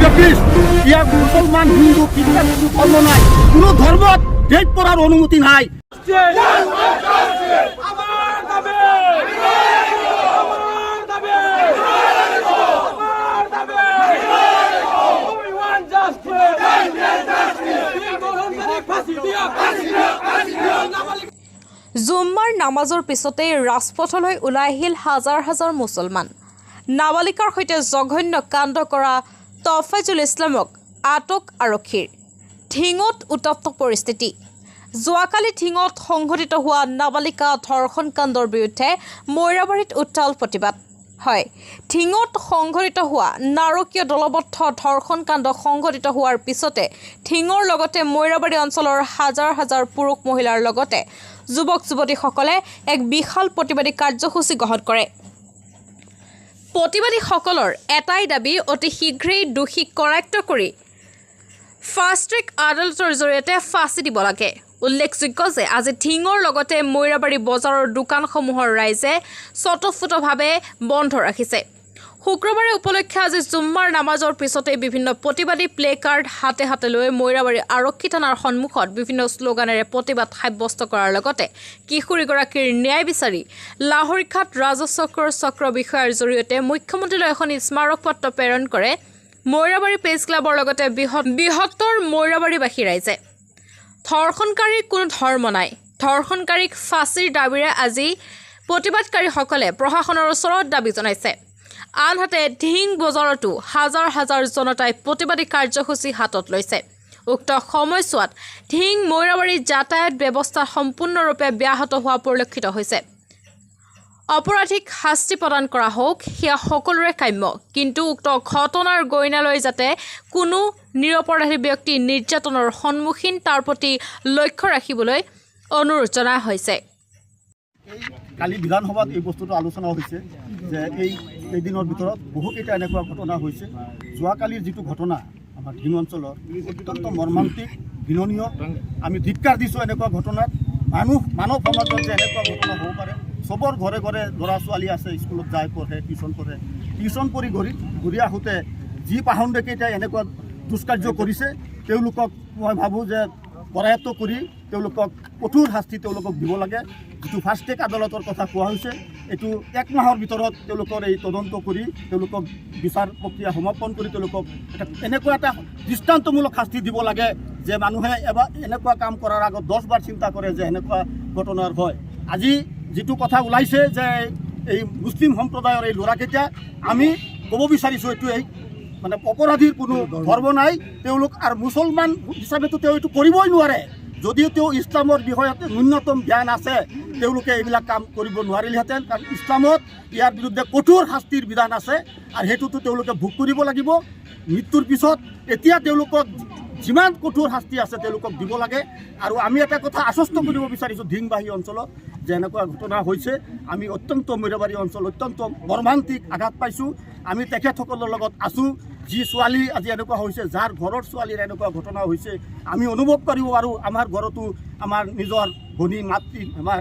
ইয়াৰ মুছলমান হিন্দু খ্ৰীষ্টান কোনো ধৰ্ম নাই, কোনো ধৰ্মত ৰেপ কৰাৰ অনুমতি নাই। জুম্মাৰ নামাজৰ পিছতেই ৰাজপথলৈ ওলাই আহিল হাজাৰ হাজাৰ মুছলমান। নাবালিকাৰ সৈতে জঘন্য কাণ্ড কৰা তফাইজুল ইছলামক আটক আৰক্ষীৰ। ঢিঙত উত্তপ্ত পৰিস্থিতি। যোৱাকালি ঢিঙত সংঘটিত হোৱা নাবালিকা ধৰ্ষণ কাণ্ডৰ বিৰুদ্ধে মৈৰাবাৰীত উত্তাল প্ৰতিবাদ। হয়, ঢিঙত সংঘটিত হোৱা নাৰকীয় দলবদ্ধ ধৰ্ষণ কাণ্ড সংঘটিত হোৱাৰ পিছতে ঢিঙৰ লগতে মৈৰাবাৰী অঞ্চলৰ হাজাৰ হাজাৰ পুৰুষ মহিলাৰ লগতে যুৱক যুৱতীসকলে এক বিশাল প্ৰতিবাদী কাৰ্যসূচী গ্ৰহণ কৰে। প্ৰতিবাদীসকলৰ এটাই দাবী, অতি শীঘ্ৰেই দোষীক কৰায়ত্ব কৰি ফাষ্ট ট্ৰেক আদালতৰ জৰিয়তে ফাঁচি দিব লাগে। উল্লেখযোগ্য যে আজি ঢিঙৰ লগতে মৈৰাবাৰী বজাৰৰ দোকানসমূহৰ ৰাইজে স্বতঃস্ফূৰ্তভাৱে বন্ধ ৰাখিছে। শুক্ৰবাৰে উপলক্ষে আজি জুম্মাৰ নামাজৰ পিছতে বিভিন্ন প্ৰতিবাদী প্লে কাৰ্ড হাতে হাতে লৈ মৈৰাবাৰী আৰক্ষী থানাৰ সন্মুখত বিভিন্ন শ্লোগানেৰে প্ৰতিবাদ সাব্যস্ত কৰাৰ লগতে কিশোৰীগৰাকীৰ ন্যায় বিচাৰি লাহৰীঘাট ৰাজচক্ৰৰ বিষয়াৰ জৰিয়তে মুখ্যমন্ত্ৰীলৈ এখন স্মাৰক পত্ৰ প্ৰেৰণ কৰে মৈৰাবাৰী প্ৰেছ ক্লাবৰ লগতে বৃহত্তৰ মৈৰাবাৰীবাসী ৰাইজে। ধৰ্ষণকাৰীৰ কোনো ধৰ্ম নাই, ধৰ্ষণকাৰীক ফাঁচীৰ দাবীৰে আজি প্ৰতিবাদকাৰীসকলে প্ৰশাসনৰ ওচৰত দাবী জনাইছে। আনহাতে ঢিং বজাৰতো হাজাৰ হাজাৰ জনতাই প্ৰতিবাদী কাৰ্যসূচী হাতত লৈছে। উক্ত সময়ছোৱাত ঢিং মৈৰাবাৰী যাতায়াত ব্যৱস্থা সম্পূৰ্ণৰূপে ব্যাহত হোৱা পৰিলক্ষিত হৈছে। অপৰাধীক শাস্তি প্ৰদান কৰা হওক, সেয়া সকলোৰে কাম্য, কিন্তু উক্ত ঘটনাৰ গইনালৈ যাতে কোনো নিৰপৰাধী ব্যক্তি নিৰ্যাতনৰ সন্মুখীন তাৰ প্ৰতি লক্ষ্য ৰাখিবলৈ অনুৰোধ জনা হৈছে। কালি বিধানসভাত এই বস্তুটো আলোচনা হৈছে যে এই দিনৰ ভিতৰত বহুকেইটা এনেকুৱা ঘটনা হৈছে। যোৱাকালিৰ যিটো ঘটনা আমাৰ ঢিং অঞ্চলৰ অত্যন্ত মৰ্মান্তিক, ঘৃণনীয়। আমি ধিক্কাৰ দিছোঁ এনেকুৱা ঘটনাত। মানৱ সমাজত যে এনেকুৱা ঘটনা হ'ব পাৰে। চবৰ ঘৰে ঘৰে ল'ৰা ছোৱালী আছে, স্কুলত যায় পঢ়ে, টিউশ্যন কৰি ঘূৰি আহোঁতে যি পাহণ্ডকেইটাই এনেকুৱা দুষ্কাৰ্য কৰিছে তেওঁলোকক মই ভাবোঁ যে কৰায়ত্ব কৰি তেওঁলোকক কঠোৰ শাস্তি তেওঁলোকক দিব লাগে। যিটো ফাষ্ট ট্ৰেক আদালতৰ কথা কোৱা হৈছে, এইটো 1 মাহৰ ভিতৰত তেওঁলোকৰ এই তদন্ত কৰি তেওঁলোকক বিচাৰ প্ৰক্ৰিয়া সমাপন কৰি তেওঁলোকক এনেকুৱা এটা দৃষ্টান্তমূলক শাস্তি দিব লাগে যে মানুহে এবাৰ এনেকুৱা কাম কৰাৰ আগত 10 বাৰ চিন্তা কৰে যে এনেকুৱা ঘটনাৰ হয়। আজি যিটো কথা ওলাইছে যে এই মুছলিম সম্প্ৰদায়ৰ এই ল'ৰাকেইটা, আমি ক'ব বিচাৰিছোঁ এইটোৱেই, মানে অপৰাধীৰ কোনো ধৰ্ম নাই। তেওঁলোক আৰু মুছলমান হিচাপেতো তেওঁ এইটো কৰিবই নোৱাৰে। যদিও তেওঁ ইছলামৰ বিষয়ত ন্যূনতম জ্ঞান আছে, তেওঁলোকে এইবিলাক কাম কৰিব নোৱাৰিলেহেঁতেন, কাৰণ ইছলামত ইয়াৰ বিৰুদ্ধে কঠোৰ শাস্তিৰ বিধান আছে আৰু সেইটোতো তেওঁলোকে ভোগ কৰিব লাগিব মৃত্যুৰ পিছত। এতিয়া তেওঁলোকক যিমান কঠোৰ শাস্তি আছে তেওঁলোকক দিব লাগে। আৰু আমি এটা কথা আশ্বস্ত কৰিব বিচাৰিছোঁ ঢিংবাহী অঞ্চলত যে এনেকুৱা ঘটনা হৈছে। আমি অত্যন্ত মৈৰাবাৰী অঞ্চল অত্যন্ত মৰ্মান্তিক আঘাত পাইছোঁ। আমি তেখেতসকলৰ লগত আছোঁ। যি ছোৱালী আজি এনেকুৱা হৈছে, যাৰ ঘৰৰ ছোৱালীৰ এনেকুৱা ঘটনা হৈছে, আমি অনুভৱ কৰিব পাৰোঁ। আমাৰ ঘৰতো আমাৰ নিজৰ ভনী মাতৃ, আমাৰ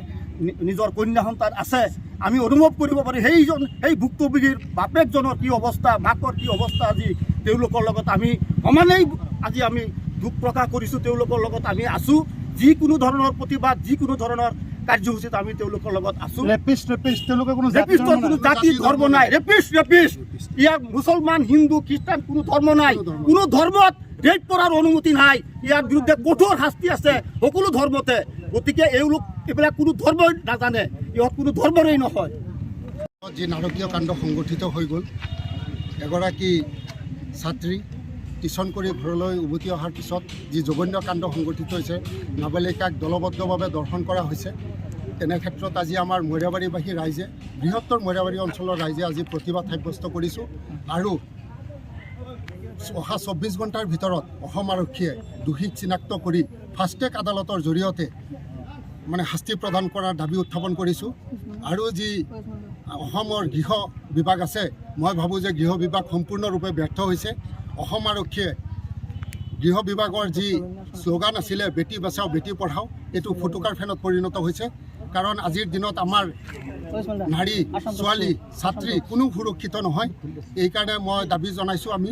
নিজৰ কন্যা সন্তান আছে। আমি অনুভৱ কৰিব পাৰোঁ সেই ভুক্তভোগীৰ বাপেকজনৰ কি অৱস্থা, মাকৰ কি অৱস্থা। আজি তেওঁলোকৰ লগত আমি সমানেই আজি আমি দুখ প্ৰকাশ কৰিছোঁ। তেওঁলোকৰ লগত আমি আছোঁ। যিকোনো ধৰণৰ প্ৰতিবাদ, যিকোনো ধৰণৰ কাৰ্যসূচীত আমি তেওঁলোকৰ লগত আছোঁ। তেওঁলোকৰ কোনো জাতি ধৰ্ম নাই। ৰেপিষ্ট ইয়াৰ মুছলমান হিন্দু খ্ৰীষ্টান কোনো ধৰ্ম নাই, কোনো ধৰ্মত ৰেপ কৰাৰ অনুমতি নাই। ইয়াৰ বিৰুদ্ধে কঠোৰ শাস্তি আছে সকলো ধৰ্মতে। গতিকে এইবিলাক কোনো ধৰ্মই নাজানে, ইহঁত কোনো ধৰ্মৰেই নহয়। যি নাৰকীয় কাণ্ড সংগঠিত হৈ গ'ল, এগৰাকী ছাত্ৰী টিউশ্যন কৰি ঘৰলৈ উভতি অহাৰ পিছত যি জঘন্য কাণ্ড সংগঠিত হৈছে, নাবালিকাক দলবদ্ধভাৱে দৰ্শন কৰা হৈছে। তেনে ক্ষেত্ৰত আজি আমাৰ মৈৰাবাৰীবাসী ৰাইজে, বৃহত্তৰ মৈৰাবাৰী অঞ্চলৰ ৰাইজে আজি প্ৰতিবাদ সাব্যস্ত কৰিছোঁ। আৰু অহা 24 ঘণ্টাৰ ভিতৰত অসম আৰক্ষীয়ে দোষীক চিনাক্ত কৰি ফাষ্ট ট্ৰেক আদালতৰ জৰিয়তে মানে শাস্তি প্ৰদান কৰাৰ দাবী উত্থাপন কৰিছোঁ। আৰু যি অসমৰ গৃহ বিভাগ আছে, মই ভাবোঁ যে গৃহ বিভাগ সম্পূৰ্ণৰূপে ব্যৰ্থ হৈছে। অসম আৰক্ষীয়ে গৃহ বিভাগৰ যি শ্লোগান আছিলে বেটী বচাও বেটী পঢ়াও, এইটো ফুটুকাৰ ফেনত পৰিণত হৈছে। কাৰণ আজিৰ দিনত আমাৰ নাৰী, ছোৱালী, ছাত্ৰী কোনো সুৰক্ষিত নহয়। এইকাৰণে মই দাবী জনাইছোঁ আমি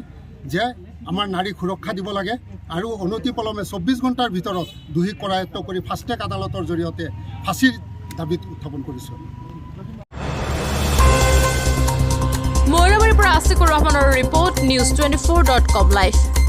যে আমাৰ নাৰীক সুৰক্ষা দিব লাগে আৰু অনতিপলমে 24 ঘণ্টাৰ ভিতৰত দোষীক কৰায়ত্ব কৰি ফাষ্ট ট্ৰেক আদালতৰ জৰিয়তে ফাঁচীৰ দাবীত উত্থাপন কৰিছোঁ। মৈৰাবাৰীৰ পৰা আছিকুৰ ৰহমানৰ ৰিপৰ্ট, News24.com লাইভ।